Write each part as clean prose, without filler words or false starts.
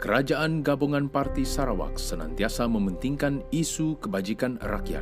Kerajaan Gabungan Parti Sarawak senantiasa mementingkan isu kebajikan rakyat.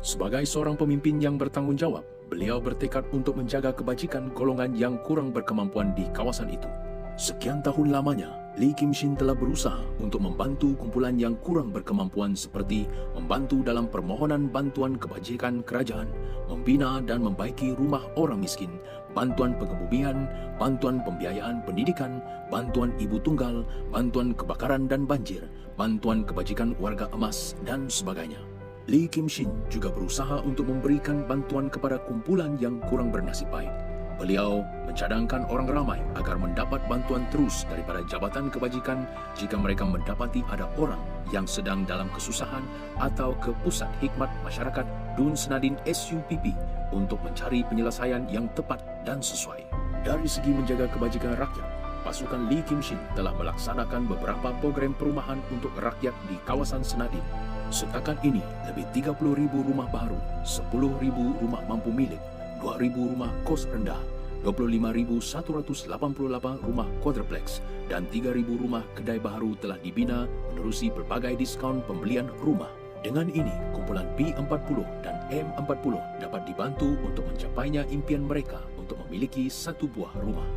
Sebagai seorang pemimpin yang bertanggung jawab, beliau bertekad untuk menjaga kebajikan golongan yang kurang berkemampuan di kawasan itu. Sekian tahun lamanya, Lee Kim Shin telah berusaha untuk membantu kumpulan yang kurang berkemampuan seperti membantu dalam permohonan bantuan kebajikan kerajaan, membina dan membaiki rumah orang miskin, bantuan pengebumian, bantuan pembiayaan pendidikan, bantuan ibu tunggal, bantuan kebakaran dan banjir, bantuan kebajikan warga emas dan sebagainya. Lee Kim Shin juga berusaha untuk memberikan bantuan kepada kumpulan yang kurang bernasib baik. Beliau mencadangkan orang ramai agar mendapat bantuan terus daripada Jabatan Kebajikan jika mereka mendapati ada orang yang sedang dalam kesusahan atau ke Pusat Hikmat Masyarakat Dun Senadin SUPP untuk mencari penyelesaian yang tepat dan sesuai. Dari segi menjaga kebajikan rakyat, pasukan Lee Kim Shin telah melaksanakan beberapa program perumahan untuk rakyat di kawasan Senadin. Setakat ini, lebih 30,000 rumah baru, 10,000 rumah mampu milik, 2,000 rumah kos rendah, 25,188 rumah quadruplex dan 3,000 rumah kedai baru telah dibina menerusi pelbagai diskaun pembelian rumah. Dengan ini, kumpulan B40 dan M40 dapat dibantu untuk mencapainya impian mereka untuk memiliki satu buah rumah.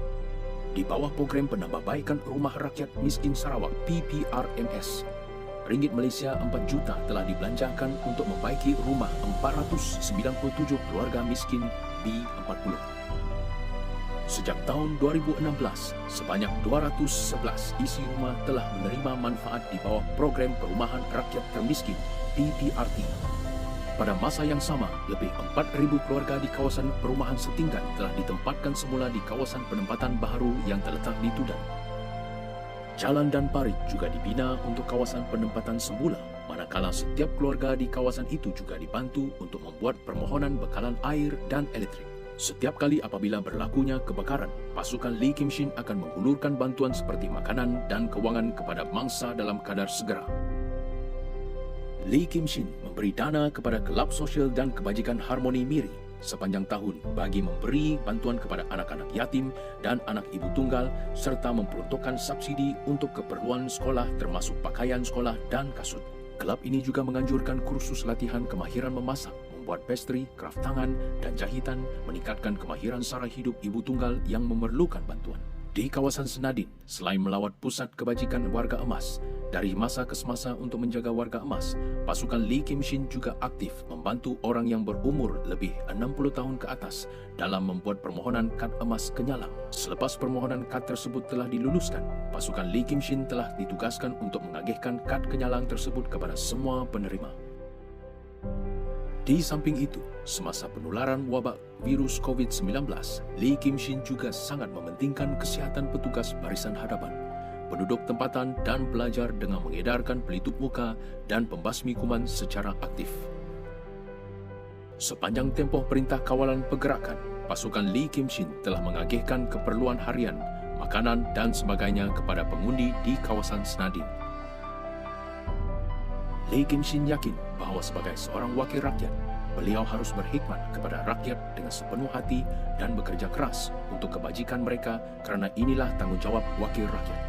Di bawah program penambahbaikan Rumah Rakyat Miskin Sarawak PPRMS, ringgit Malaysia 4 juta telah dibelanjakan untuk membaiki rumah 497 keluarga miskin B40. Sejak tahun 2016, sebanyak 211 isi rumah telah menerima manfaat di bawah program Perumahan Rakyat Termiskin PPRT. Pada masa yang sama, lebih 4,000 keluarga di kawasan perumahan setinggan telah ditempatkan semula di kawasan penempatan baharu yang terletak di Tudan. Jalan dan parit juga dibina untuk kawasan penempatan semula, manakala setiap keluarga di kawasan itu juga dibantu untuk membuat permohonan bekalan air dan elektrik. Setiap kali apabila berlakunya kebakaran, pasukan Lee Kim Shin akan menghulurkan bantuan seperti makanan dan kewangan kepada mangsa dalam kadar segera. Lee Kim Shin memberi dana kepada Kelab Sosial dan Kebajikan Harmoni Miri sepanjang tahun bagi memberi bantuan kepada anak-anak yatim dan anak ibu tunggal serta memperuntukkan subsidi untuk keperluan sekolah termasuk pakaian sekolah dan kasut. Kelab ini juga menganjurkan kursus latihan kemahiran memasak, membuat pastry, kraft tangan dan jahitan, meningkatkan kemahiran sara hidup ibu tunggal yang memerlukan bantuan. Di kawasan Senadin, selain melawat pusat kebajikan warga emas, dari masa ke semasa untuk menjaga warga emas, pasukan Lee Kim Shin juga aktif membantu orang yang berumur lebih 60 tahun ke atas dalam membuat permohonan kad emas kenyalang. Selepas permohonan kad tersebut telah diluluskan, pasukan Lee Kim Shin telah ditugaskan untuk mengagihkan kad kenyalang tersebut kepada semua penerima. Di samping itu, semasa penularan wabak virus COVID-19, Lee Kim Shin juga sangat mementingkan kesihatan petugas barisan hadapan, penduduk tempatan dan pelajar dengan mengedarkan pelitup muka dan pembasmi kuman secara aktif. Sepanjang tempoh Perintah Kawalan Pergerakan, pasukan Lee Kim Shin telah mengagihkan keperluan harian, makanan dan sebagainya kepada pengundi di kawasan Senadin. Lee Kim Shin yakin bahawa sebagai seorang wakil rakyat, beliau harus berkhidmat kepada rakyat dengan sepenuh hati dan bekerja keras untuk kebajikan mereka kerana inilah tanggungjawab wakil rakyat.